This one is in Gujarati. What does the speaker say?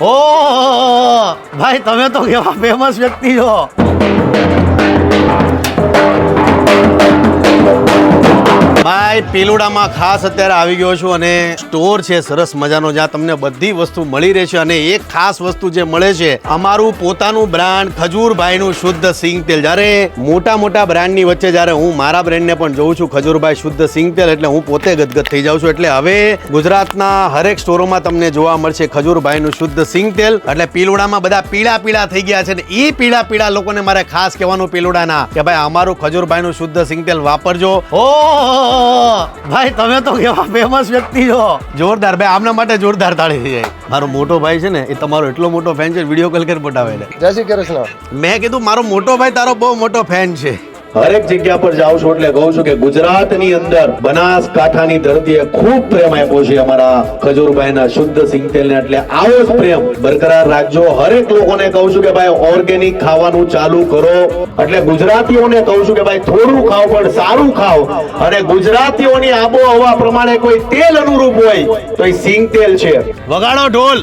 ઓ ભાઈ તમે તો કેવા ફેમસ વ્યક્તિ છો. ભાઈ પીલુડામાં ખાસ અત્યારે આવી ગયો છું અને સ્ટોર છે સરસ મજાનો જ્યાં તમને બધી વસ્તુ મળી રહેશે અને એક ખાસ વસ્તુ જે મળે છે અમારું પોતાનું બ્રાન્ડ ખજૂરભાઈનું શુદ્ધ સિંગ તેલ. જ્યારે મોટા મોટા બ્રાન્ડની વચ્ચે જ્યારે હું મારા બ્રાન્ડને પણ જોઉં છું ખજૂરભાઈ શુદ્ધ સિંગ તેલ એટલે હું પોતે ગદગદ થઈ જાઉં છું. એટલે હવે ગુજરાતના હરેક સ્ટોરોમાં તમને જોવા મળશે ખજૂરભાઈનું શુદ્ધ સિંગ તેલ. એટલે પીલુડામાં બધા પીળા પીળા થઈ ગયા છે ને એ પીળા પીળા લોકોને મારે ખાસ કહેવાનું પીલુડાના કે ભાઈ અમારું ખજૂરભાઈનું શુદ્ધ સિંગ તેલ વાપરજો. ઓ ભાઈ તમે તો કેવા ફેમસ વ્યક્તિ છો. જોરદાર ભાઈ આમના માટે જોરદાર તાળી થઈ જાય. મારો મોટો ભાઈ છે ને એ તમારો એટલો મોટો ફેન છે વિડીયો કોલ કરી પટાવે. જય શ્રી કૃષ્ણ. મેં કીધું મારો મોટો ભાઈ તારો બહુ મોટો ફેન છે. હરેક જગ્યા પર જાઉં છું એટલે કહું છું કે ગુજરાતની અંદર બનાસકાંઠાની ધરતીએ ખૂબ પ્રેમ આપ્યો છે અમારા ખજૂરભાઈના શુદ્ધ સિંગ તેલને. એટલે આવો જ પ્રેમ બરકરાર રાખજો. હરેક લોકોને કહું છું કે ભાઈ ઓર્ગેનિક ખાવાનું ચાલુ કરો. એટલે ગુજરાતીઓને કહું છું કે ભાઈ થોડું ખાઓ પણ સારું ખાઓ. અને ગુજરાતીઓની આબોહવા પ્રમાણે કોઈ તેલ અનુરૂપ હોય તો એ સિંગ તેલ છે. વગાડો ઢોલ.